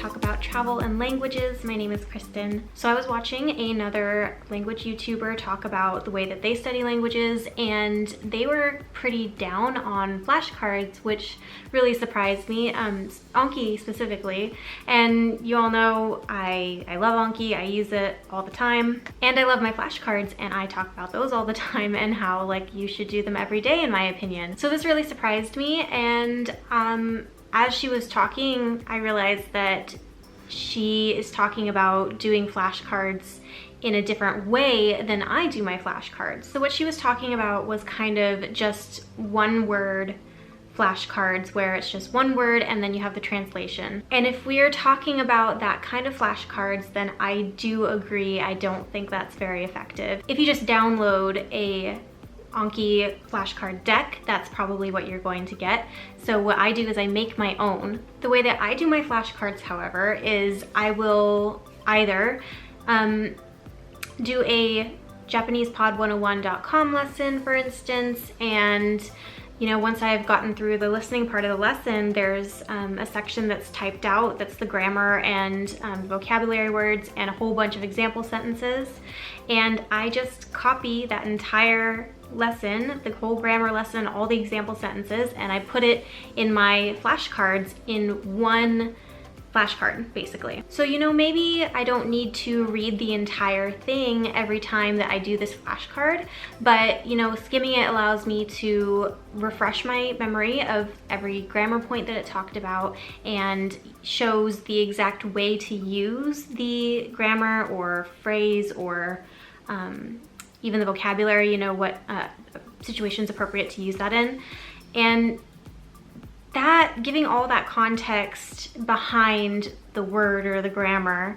talk about travel and languages. My name is Kristen. So I was watching another language YouTuber talk about the way that they study languages, and they were pretty down on flashcards, which really surprised me, Anki specifically. And you all know I love Anki, I use it all the time, and I love my flashcards, and I talk about those all the time and how like you should do them every day in my opinion. So this really surprised me, and as she was talking, I realized that she is talking about doing flashcards in a different way than I do my flashcards. So what she was talking about was kind of just one word flashcards, where it's just one word and then you have the translation. And if we are talking about that kind of flashcards, then I do agree, I don't think that's very effective. If you just download a Anki flashcard deck, that's probably what you're going to get. So what I do is I make my own. The way that I do my flashcards, however, is I will either do a JapanesePod101.com lesson, for instance, and you know, once I've gotten through the listening part of the lesson, there's a section that's typed out, that's the grammar and vocabulary words and a whole bunch of example sentences. And I just copy that entire lesson, the whole grammar lesson, all the example sentences, and I put it in my flashcards in one flashcard, basically. So, you know, maybe I don't need to read the entire thing every time that I do this flashcard, but, you know, skimming it allows me to refresh my memory of every grammar point that it talked about and shows the exact way to use the grammar or phrase or even the vocabulary, you know, what situation's appropriate to use that in. And that, giving all that context behind the word or the grammar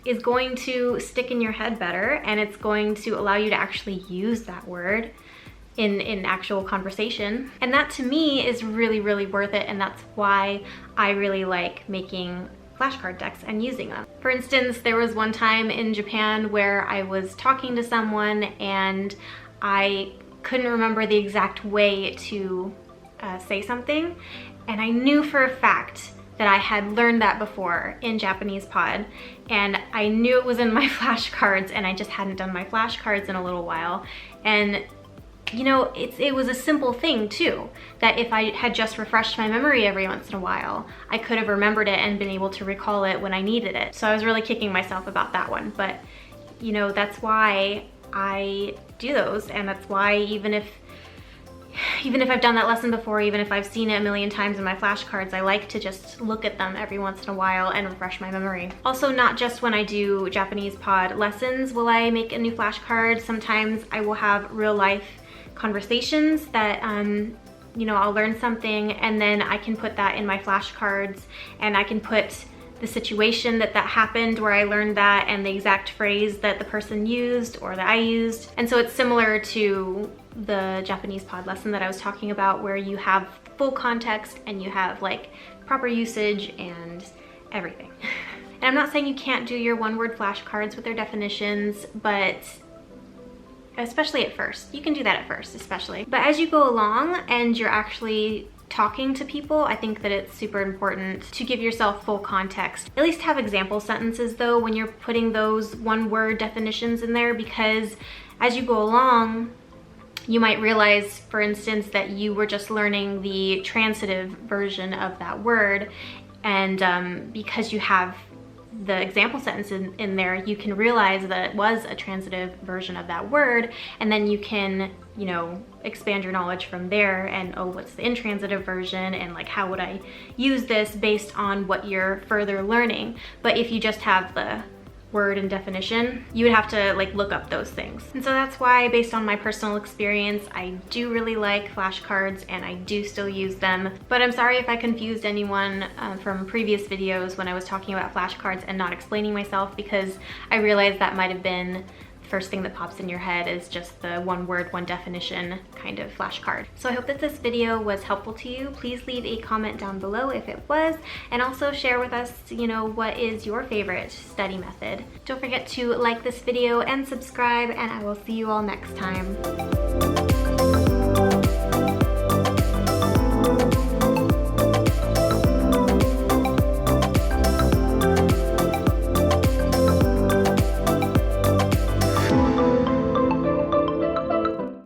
is going to stick in your head better, and it's going to allow you to actually use that word in actual conversation. And that to me is really, really worth it, and that's why I really like making flashcard decks and using them. For instance, there was one time in Japan where I was talking to someone and I couldn't remember the exact way to say something, and I knew for a fact that I had learned that before in Japanese Pod, and I knew it was in my flashcards, and I just hadn't done my flashcards in a little while. And you know, it was a simple thing too, that if I had just refreshed my memory every once in a while, I could have remembered it and been able to recall it when I needed it. So I was really kicking myself about that one, but you know, that's why I do those, and that's why even if I've done that lesson before, even if I've seen it a million times in my flashcards, I like to just look at them every once in a while and refresh my memory. Also, not just when I do Japanese Pod lessons will I make a new flashcard. Sometimes I will have real life conversations that you know, I'll learn something and then I can put that in my flashcards, and I can put the situation that happened where I learned that and the exact phrase that the person used or that I used. And so it's similar to the Japanese Pod lesson that I was talking about, where you have full context and you have like proper usage and everything. And I'm not saying you can't do your one-word flashcards with their definitions, but especially at first. You can do that at first, especially. But as you go along and you're actually talking to people, I think that it's super important to give yourself full context. At least have example sentences though when you're putting those one-word definitions in there, because as you go along, you might realize, for instance, that you were just learning the transitive version of that word, and because you have the example sentence in there, you can realize that it was a transitive version of that word, and then you can, you know, expand your knowledge from there and, oh, what's the intransitive version, and like how would I use this based on what you're further learning. But if you just have the word and definition, you would have to like look up those things. And so that's why, based on my personal experience, I do really like flashcards and I do still use them. But I'm sorry if I confused anyone from previous videos when I was talking about flashcards and not explaining myself, because I realized that might have been first thing that pops in your head is just the one word, one definition kind of flashcard. So I hope that this video was helpful to you. Please leave a comment down below if it was, and also share with us, you know, what is your favorite study method. Don't forget to like this video and subscribe, and I will see you all next time.